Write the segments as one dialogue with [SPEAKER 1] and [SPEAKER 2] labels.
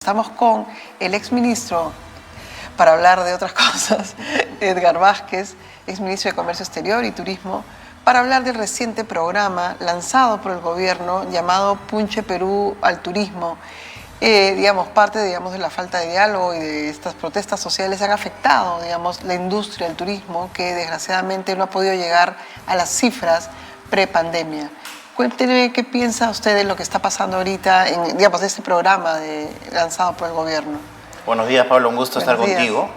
[SPEAKER 1] Estamos con el exministro, para hablar de otras cosas, Edgar Vázquez, exministro de Comercio Exterior y Turismo, para hablar del reciente programa lanzado por el gobierno llamado Punche Perú al Turismo. Parte de la falta de diálogo y de estas protestas sociales han afectado, la industria del turismo, que desgraciadamente no ha podido llegar a las cifras pre-pandemia. Cuénteme qué piensa usted de lo que está pasando ahorita de este programa lanzado por el gobierno.
[SPEAKER 2] Buenos días, Pablo, un gusto estar contigo.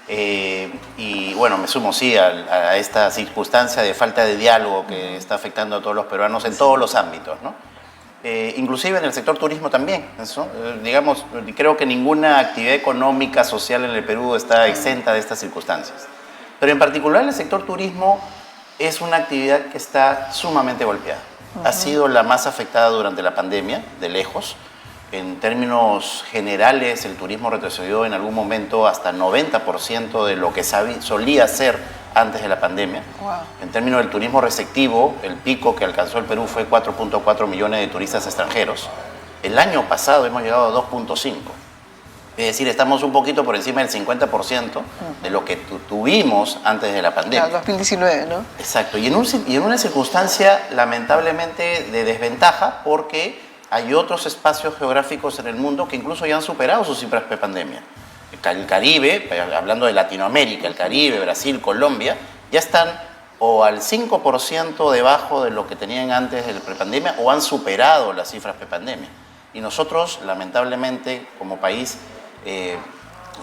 [SPEAKER 2] Y bueno, me sumo a esta circunstancia de falta de diálogo que está afectando a todos los peruanos en todos los ámbitos, ¿no? Inclusive en el sector turismo también. Creo que ninguna actividad económica, social en el Perú está exenta de estas circunstancias. Pero en particular el sector turismo es una actividad que está sumamente golpeada. Ha sido la más afectada durante la pandemia, de lejos. En términos generales, el turismo retrocedió en algún momento hasta 90% de lo que solía ser antes de la pandemia. Wow. En términos del turismo receptivo, el pico que alcanzó el Perú fue 4.4 millones de turistas extranjeros. El año pasado hemos llegado a 2.5. Es decir, estamos un poquito por encima del 50% de lo que tuvimos antes de la pandemia.
[SPEAKER 1] Claro, 2019, ¿no?
[SPEAKER 2] Exacto. Y en una circunstancia lamentablemente de desventaja, porque hay otros espacios geográficos en el mundo que incluso ya han superado sus cifras pre-pandemia. El Caribe, hablando de Latinoamérica, el Caribe, Brasil, Colombia, ya están o al 5% debajo de lo que tenían antes de la prepandemia o han superado las cifras prepandemia. Y nosotros, lamentablemente, como país,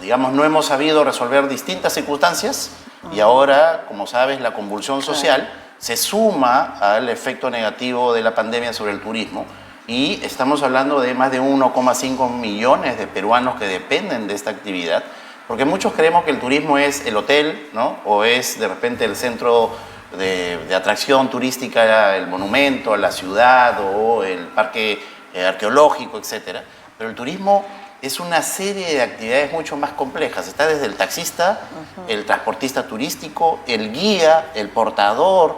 [SPEAKER 2] no hemos sabido resolver distintas circunstancias y ahora, como sabes, la convulsión social se suma al efecto negativo de la pandemia sobre el turismo. Y estamos hablando de más de 1,5 millones de peruanos que dependen de esta actividad, porque muchos creemos que el turismo es el hotel, ¿no? O es de repente el centro de atracción turística, el monumento, la ciudad o el parque arqueológico, etc. Pero el turismo es una serie de actividades mucho más complejas. Está desde el taxista, el transportista turístico, el guía, el portador,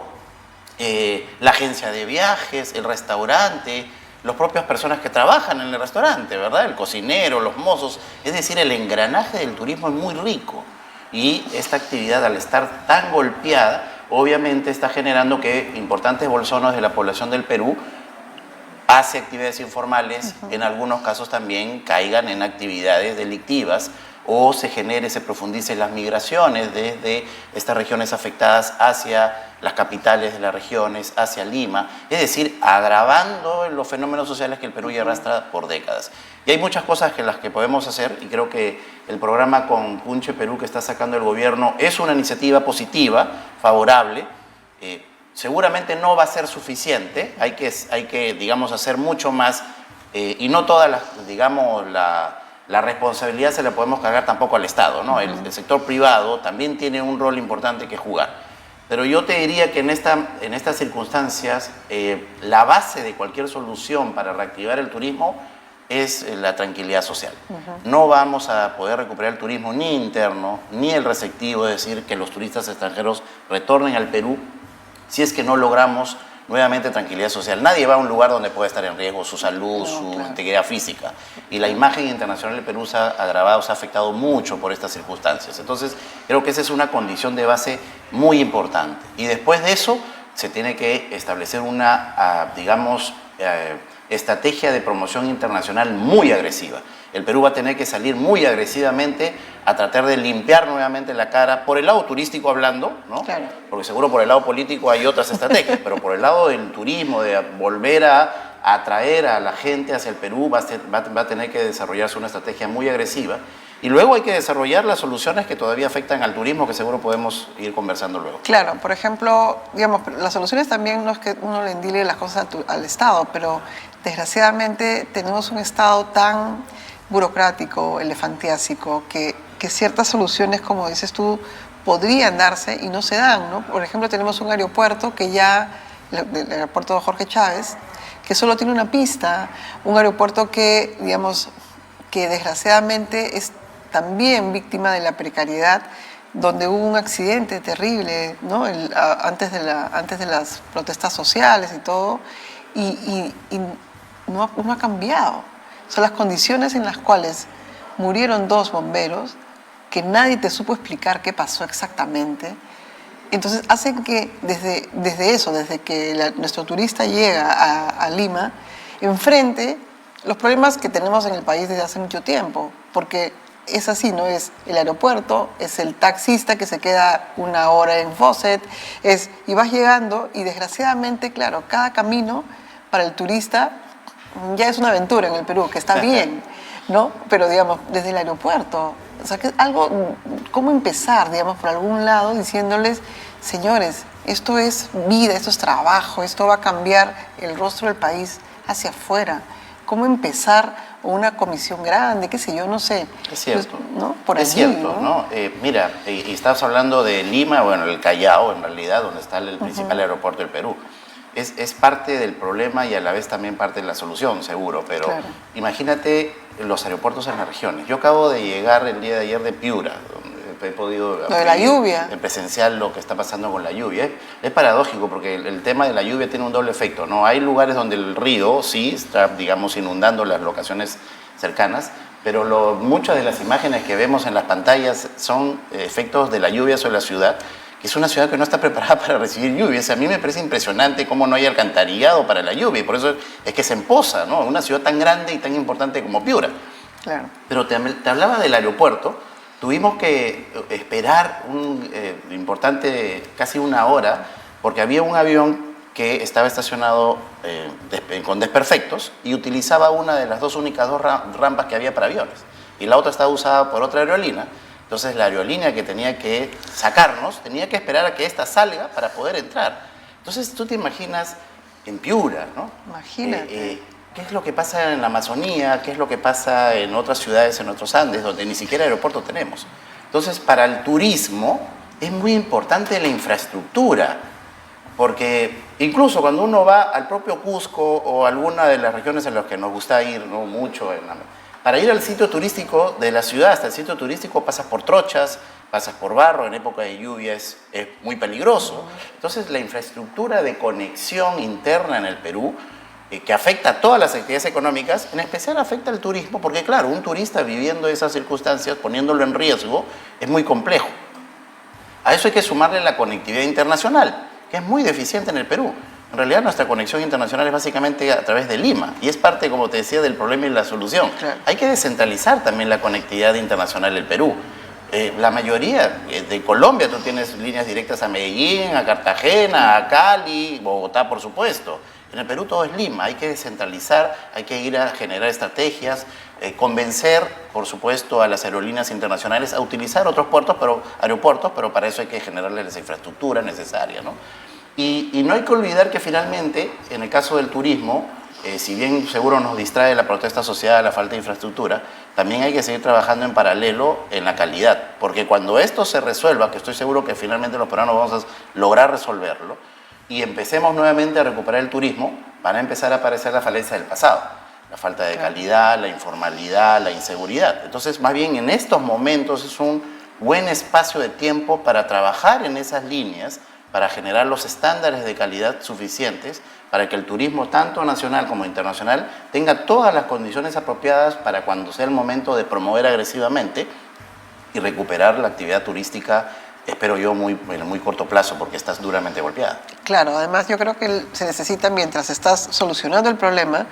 [SPEAKER 2] la agencia de viajes, el restaurante, las propias personas que trabajan en el restaurante, ¿verdad? El cocinero, los mozos. Es decir, el engranaje del turismo es muy rico. Y esta actividad, al estar tan golpeada, obviamente está generando que importantes bolsones de la población del Perú hace actividades informales, en algunos casos también caigan en actividades delictivas o se profundicen las migraciones desde estas regiones afectadas hacia las capitales de las regiones, hacia Lima, es decir, agravando los fenómenos sociales que el Perú ya arrastra por décadas. Y hay muchas cosas las que podemos hacer y creo que el programa con Punche Perú que está sacando el gobierno es una iniciativa positiva, favorable. Seguramente no va a ser suficiente, hay que hacer mucho más y no toda la responsabilidad se la podemos cargar tampoco al Estado, ¿no? El sector privado también tiene un rol importante que jugar. Pero yo te diría que en estas circunstancias la base de cualquier solución para reactivar el turismo es la tranquilidad social. No vamos a poder recuperar el turismo ni interno ni el receptivo, es decir, que los turistas extranjeros retornen al Perú si es que no logramos nuevamente tranquilidad social. Nadie va a un lugar donde puede estar en riesgo su salud, su integridad física. Y la imagen internacional del Perú se ha agravado, se ha afectado mucho por estas circunstancias. Entonces, creo que esa es una condición de base muy importante. Y después de eso, se tiene que establecer una, estrategia de promoción internacional muy agresiva. El Perú va a tener que salir muy agresivamente a tratar de limpiar nuevamente la cara, por el lado turístico hablando, ¿no? Claro. Porque seguro por el lado político hay otras estrategias, pero por el lado del turismo, de volver a atraer a la gente hacia el Perú, va a tener que desarrollarse una estrategia muy agresiva. Y luego hay que desarrollar las soluciones que todavía afectan al turismo, que seguro podemos ir conversando luego.
[SPEAKER 1] Claro, por ejemplo, las soluciones también no es que uno le endile las cosas al Estado, pero desgraciadamente tenemos un Estado tan burocrático, elefantiásico, que ciertas soluciones, como dices tú, podrían darse y no se dan, ¿no? Por ejemplo, tenemos un aeropuerto el aeropuerto de Jorge Chávez, que solo tiene una pista, un aeropuerto que desgraciadamente es también víctima de la precariedad, donde hubo un accidente terrible, ¿no? Antes de las protestas sociales y todo, y no ha cambiado. O sea, las condiciones en las cuales murieron 2 bomberos, que nadie te supo explicar qué pasó exactamente. Entonces hacen que desde que nuestro turista llega a Lima, enfrente los problemas que tenemos en el país desde hace mucho tiempo, porque es así, ¿no? Es el aeropuerto, es el taxista que se queda 1 hora en Fawcett, y vas llegando y desgraciadamente, claro, cada camino para el turista ya es una aventura en el Perú, que está bien, ¿no? Pero digamos, desde el aeropuerto, o sea, que algo, ¿cómo empezar, digamos, por algún lado diciéndoles, señores, esto es vida, esto es trabajo, esto va a cambiar el rostro del país hacia afuera? ¿Cómo empezar una comisión grande, qué sé yo, no sé?
[SPEAKER 2] Es cierto.
[SPEAKER 1] Pues, ¿no? Por allí,
[SPEAKER 2] es cierto,
[SPEAKER 1] ¿no?
[SPEAKER 2] ¿no? Mira, y estás hablando de Lima, bueno, el Callao, en realidad, donde está el principal aeropuerto del Perú. Es parte del problema y a la vez también parte de la solución, seguro, pero
[SPEAKER 1] claro.
[SPEAKER 2] Imagínate los aeropuertos en las regiones. Yo acabo de llegar el día de ayer de Piura, donde he podido
[SPEAKER 1] Lo de la lluvia.
[SPEAKER 2] presenciar lo que está pasando con la lluvia. Es paradójico porque el tema de la lluvia tiene un doble efecto, ¿no? Hay lugares donde el río sí está, digamos, inundando las locaciones cercanas, pero muchas de las imágenes que vemos en las pantallas son efectos de la lluvia sobre la ciudad, que es una ciudad que no está preparada para recibir lluvias. A mí me parece impresionante cómo no hay alcantarillado para la lluvia, y por eso es que se empoza, ¿no? Una ciudad tan grande y tan importante como Piura.
[SPEAKER 1] Claro.
[SPEAKER 2] Pero te hablaba del aeropuerto. Tuvimos que esperar importante, casi 1 hora, porque había un avión que estaba estacionado con desperfectos y utilizaba una de las únicas dos rampas que había para aviones. Y la otra estaba usada por otra aerolínea. Entonces la aerolínea que tenía que sacarnos tenía que esperar a que ésta salga para poder entrar. Entonces tú te imaginas en Piura, ¿no?
[SPEAKER 1] Imagínate.
[SPEAKER 2] ¿Qué es lo que pasa en la Amazonía? ¿Qué es lo que pasa en otras ciudades, en otros Andes, donde ni siquiera aeropuerto tenemos? Entonces, para el turismo es muy importante la infraestructura, porque incluso cuando uno va al propio Cusco o a alguna de las regiones en las que nos gusta ir, ¿no? Mucho, para ir al sitio turístico de la ciudad, hasta el sitio turístico, pasas por trochas, pasas por barro, en época de lluvia es muy peligroso. Entonces, la infraestructura de conexión interna en el Perú, que afecta a todas las actividades económicas, en especial afecta al turismo, porque claro, un turista viviendo esas circunstancias, poniéndolo en riesgo, es muy complejo. A eso hay que sumarle la conectividad internacional, que es muy deficiente en el Perú. En realidad nuestra conexión internacional es básicamente a través de Lima, y es parte, como te decía, del problema y la solución.
[SPEAKER 1] Claro.
[SPEAKER 2] Hay que descentralizar también la conectividad internacional del Perú. La mayoría de Colombia, tú tienes líneas directas a Medellín, a Cartagena, a Cali, Bogotá, por supuesto. En el Perú todo es Lima, hay que descentralizar, hay que ir a generar estrategias, convencer, por supuesto, a las aerolíneas internacionales a utilizar otros aeropuertos, pero para eso hay que generarles la infraestructura necesaria, ¿no? Y no hay que olvidar que finalmente, en el caso del turismo, si bien seguro nos distrae la protesta social, la falta de infraestructura, también hay que seguir trabajando en paralelo en la calidad, porque cuando esto se resuelva, que estoy seguro que finalmente los peruanos vamos a lograr resolverlo, y empecemos nuevamente a recuperar el turismo, van a empezar a aparecer las falencias del pasado, la falta de calidad, la informalidad, la inseguridad. Entonces, más bien en estos momentos es un buen espacio de tiempo para trabajar en esas líneas, para generar los estándares de calidad suficientes para que el turismo, tanto nacional como internacional, tenga todas las condiciones apropiadas para cuando sea el momento de promover agresivamente y recuperar la actividad turística, espero yo, en muy corto plazo, porque estás duramente golpeada.
[SPEAKER 1] Claro, además yo creo que se necesita, mientras estás solucionando el problema,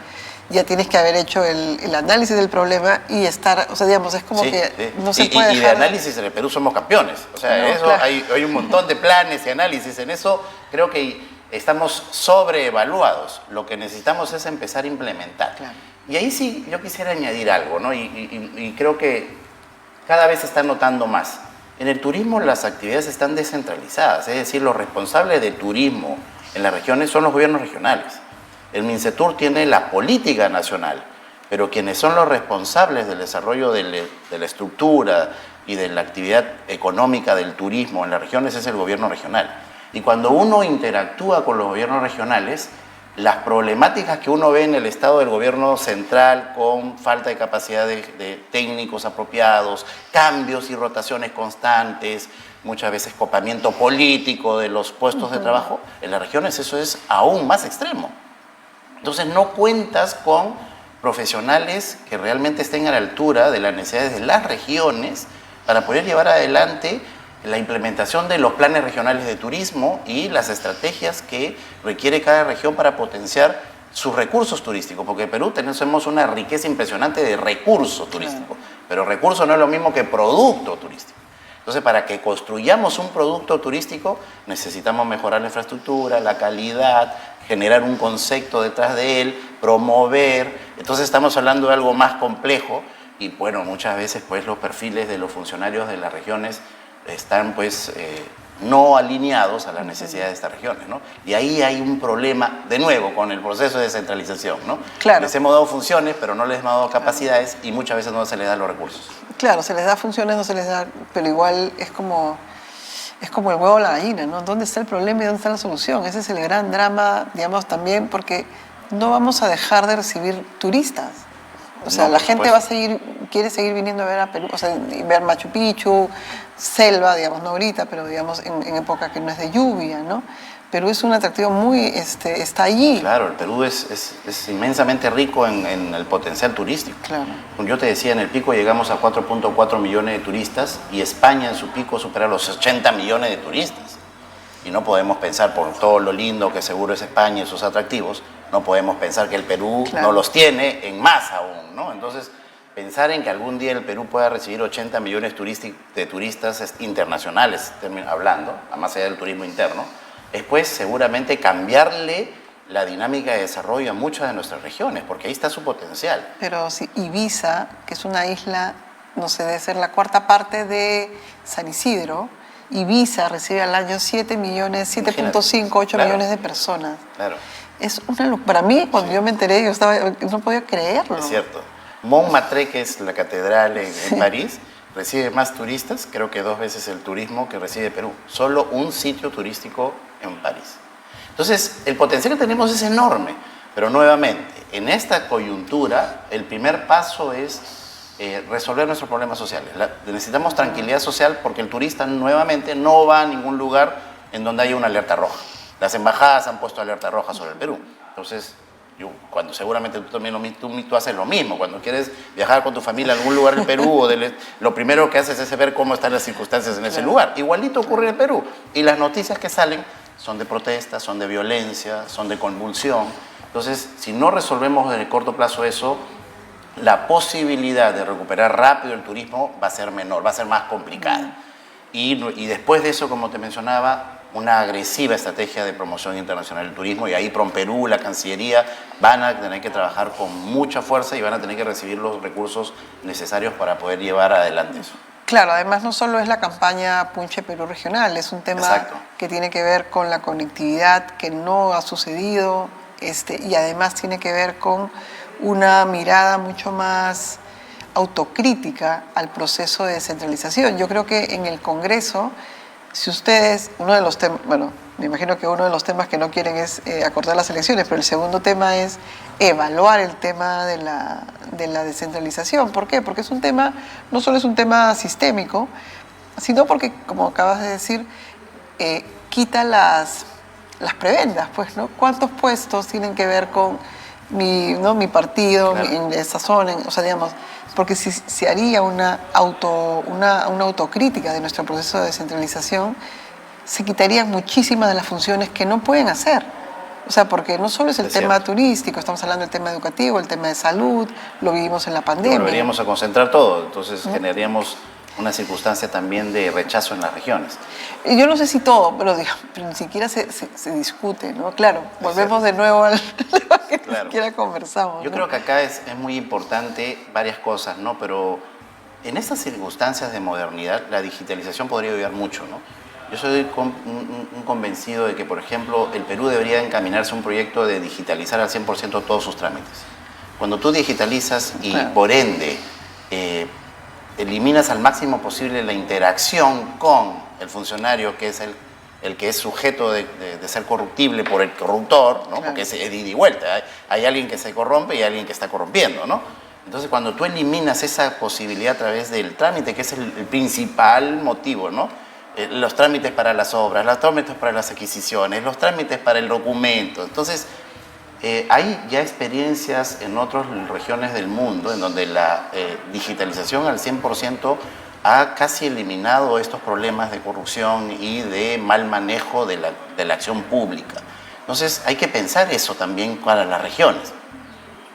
[SPEAKER 1] ya tienes que haber hecho el análisis del problema y estar, o sea, digamos, es como que no se puede
[SPEAKER 2] dejar... Y de análisis en el Perú somos campeones. O sea, no, eso claro. hay un montón de planes y análisis. En eso creo que estamos sobreevaluados. Lo que necesitamos es empezar a implementar. Claro. Y ahí sí yo quisiera añadir algo, ¿no? Y creo que cada vez se está notando más. En el turismo las actividades están descentralizadas, es decir, los responsables de turismo en las regiones son los gobiernos regionales. El Mincetur tiene la política nacional, pero quienes son los responsables del desarrollo de la estructura y de la actividad económica del turismo en las regiones es el gobierno regional. Y cuando uno interactúa con los gobiernos regionales, las problemáticas que uno ve en el estado del gobierno central con falta de capacidad de técnicos apropiados, cambios y rotaciones constantes, muchas veces copamiento político de los puestos de trabajo, en las regiones eso es aún más extremo. Entonces no cuentas con profesionales que realmente estén a la altura de las necesidades de las regiones para poder llevar adelante la implementación de los planes regionales de turismo y las estrategias que requiere cada región para potenciar sus recursos turísticos, porque en Perú tenemos una riqueza impresionante de recursos turísticos, pero recurso no es lo mismo que producto turístico. Entonces, para que construyamos un producto turístico, necesitamos mejorar la infraestructura, la calidad, generar un concepto detrás de él, promover. Entonces, estamos hablando de algo más complejo y, bueno, muchas veces, pues, los perfiles de los funcionarios de las regiones están, pues, no alineados a las necesidades de estas regiones, ¿no? Y ahí hay un problema, de nuevo, con el proceso de descentralización, ¿no?
[SPEAKER 1] Claro.
[SPEAKER 2] Les hemos dado funciones, pero no les hemos dado capacidades y muchas veces no se les dan los recursos.
[SPEAKER 1] Claro, se les da funciones, no se les da, pero igual es como el huevo o la gallina, ¿no? ¿Dónde está el problema y dónde está la solución? Ese es el gran drama, digamos, también porque no vamos a dejar de recibir turistas. O sea,
[SPEAKER 2] No,
[SPEAKER 1] la
[SPEAKER 2] por
[SPEAKER 1] gente
[SPEAKER 2] supuesto.
[SPEAKER 1] quiere seguir viniendo a ver a Perú, o sea, y ver Machu Picchu, selva, digamos, no ahorita, pero digamos en época que no es de lluvia, ¿no? Perú es un atractivo muy, está allí.
[SPEAKER 2] Claro, el Perú es inmensamente rico en el potencial turístico.
[SPEAKER 1] Claro.
[SPEAKER 2] Yo te decía, en el pico llegamos a 4.4 millones de turistas y España en su pico supera los 80 millones de turistas. Y no podemos pensar, por todo lo lindo que seguro es España y sus atractivos, no podemos pensar que el Perú
[SPEAKER 1] Claro.
[SPEAKER 2] no los tiene en más aún, ¿no? Entonces, pensar en que algún día el Perú pueda recibir 80 millones de turistas internacionales, hablando, más allá del turismo interno, es pues seguramente cambiarle la dinámica de desarrollo a muchas de nuestras regiones, porque ahí está su potencial.
[SPEAKER 1] Pero si Ibiza, que es una isla, no sé, debe ser la cuarta parte de San Isidro, Ibiza recibe al año 7 millones, 7.5, 8
[SPEAKER 2] Claro.
[SPEAKER 1] millones de personas.
[SPEAKER 2] Claro,
[SPEAKER 1] Es una para mí, cuando yo me enteré, no podía creerlo.
[SPEAKER 2] es cierto. Montmartre, que es la catedral en París, recibe más turistas, creo que 2 veces el turismo que recibe Perú. Solo un sitio turístico en París. Entonces, el potencial que tenemos es enorme, pero nuevamente, en esta coyuntura, el primer paso es resolver nuestros problemas sociales. Necesitamos tranquilidad social porque el turista nuevamente no va a ningún lugar en donde haya una alerta roja. Las embajadas han puesto alerta roja sobre el Perú. Entonces, cuando seguramente tú también tú haces lo mismo, cuando quieres viajar con tu familia a algún lugar del Perú, lo primero que haces es ver cómo están las circunstancias en ese lugar. Igualito ocurre en el Perú. Y las noticias que salen son de protesta, son de violencia, son de convulsión. Entonces, si no resolvemos en el corto plazo eso, la posibilidad de recuperar rápido el turismo va a ser menor, va a ser más complicada. Y después de eso, como te mencionaba, una agresiva estrategia de promoción internacional del turismo, y ahí PROMPERÚ, la Cancillería, van a tener que trabajar con mucha fuerza y van a tener que recibir los recursos necesarios para poder llevar adelante eso.
[SPEAKER 1] Claro, además no solo es la campaña Punche Perú Regional, es un tema
[SPEAKER 2] Exacto.
[SPEAKER 1] que tiene que ver con la conectividad que no ha sucedido, y además tiene que ver con una mirada mucho más autocrítica al proceso de descentralización. Yo creo que en el Congreso, si ustedes, uno de los temas, bueno, me imagino que uno de los temas que no quieren es acortar las elecciones, pero el segundo tema es evaluar el tema de la descentralización. ¿Por qué? Porque es un tema, no solo es un tema sistémico, sino porque, como acabas de decir, quita las prebendas, pues, ¿no? ¿Cuántos puestos tienen que ver con mi partido,
[SPEAKER 2] Claro.
[SPEAKER 1] en esa zona? O sea, digamos, porque si se haría una autocrítica de nuestro proceso de descentralización, se quitarían muchísimas de las funciones que no pueden hacer. O sea, porque no solo es el tema turístico, estamos hablando del tema educativo, el tema de salud, lo vivimos en la pandemia.
[SPEAKER 2] Volveríamos a concentrar todo, entonces generaríamos una circunstancia también de rechazo en las regiones.
[SPEAKER 1] Y yo no sé si todo, pero ni siquiera se discute, ¿no? Claro, volvemos de nuevo al tema que ni siquiera conversamos.
[SPEAKER 2] Yo creo que acá es muy importante varias cosas, ¿no? Pero en estas circunstancias de modernidad, la digitalización podría ayudar mucho, ¿no? Yo soy un convencido de que, por ejemplo, el Perú debería encaminarse a un proyecto de digitalizar al 100% todos sus trámites. Cuando tú digitalizas y, por ende, eliminas al máximo posible la interacción con el funcionario, que es el que es sujeto de ser corruptible por el corruptor, ¿no? Porque es ida y vuelta. Hay alguien que se corrompe y alguien que está corrompiendo, ¿no? Entonces, cuando tú eliminas esa posibilidad a través del trámite, que es el principal motivo, ¿no? Los trámites para las obras, los trámites para las adquisiciones, los trámites para el documento. Entonces, Hay ya experiencias en otras regiones del mundo en donde la digitalización al 100% ha casi eliminado estos problemas de corrupción y de mal manejo de la acción pública. Entonces hay que pensar eso también para las regiones.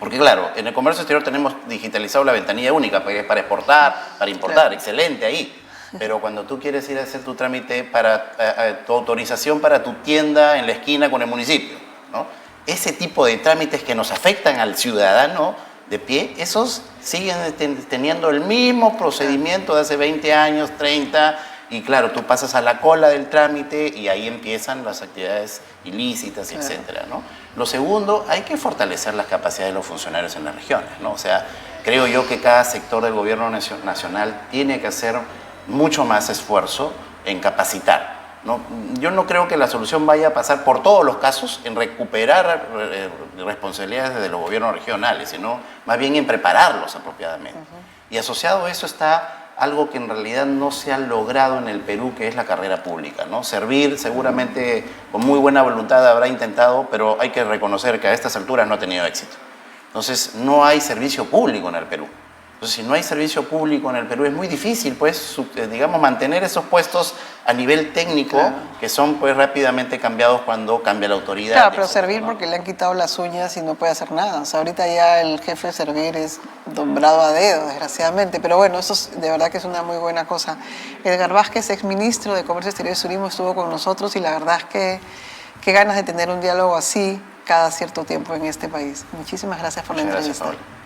[SPEAKER 2] Porque claro, en el comercio exterior tenemos digitalizado la ventanilla única para exportar, para importar, claro. Excelente ahí. Pero cuando tú quieres ir a hacer tu trámite para tu autorización para tu tienda en la esquina con el municipio, ¿no? Ese tipo de trámites que nos afectan al ciudadano de pie, esos siguen teniendo el mismo procedimiento de hace 20 años, 30, y claro, tú pasas a la cola del trámite y ahí empiezan las actividades ilícitas, claro. Etcétera, ¿no? Lo segundo, hay que fortalecer las capacidades de los funcionarios en las regiones, ¿no? O sea, creo yo que cada sector del gobierno nacional tiene que hacer mucho más esfuerzo en capacitar, ¿no? Yo no creo que la solución vaya a pasar por todos los casos en recuperar responsabilidades de los gobiernos regionales, sino más bien en prepararlos apropiadamente. Y asociado a eso está algo que en realidad no se ha logrado en el Perú, que es la carrera pública, ¿no? Servir, seguramente con muy buena voluntad habrá intentado, pero hay que reconocer que a estas alturas no ha tenido éxito. Entonces, no hay servicio público en el Perú. Entonces, si no hay servicio público en el Perú, es muy difícil, pues, digamos, mantener esos puestos a nivel técnico, claro. Que son, pues, rápidamente cambiados cuando cambia la autoridad.
[SPEAKER 1] Claro, pero servir, ¿no? Porque le han quitado las uñas y no puede hacer nada. O sea, ahorita ya el jefe de servir es nombrado a dedo, desgraciadamente. Pero bueno, eso es, de verdad que es una muy buena cosa. Edgar Vázquez, exministro de Comercio Exterior y Turismo, estuvo con nosotros y la verdad es que qué ganas de tener un diálogo así cada cierto tiempo en este país. Muchísimas gracias por la entrevista.
[SPEAKER 2] Gracias, Paola.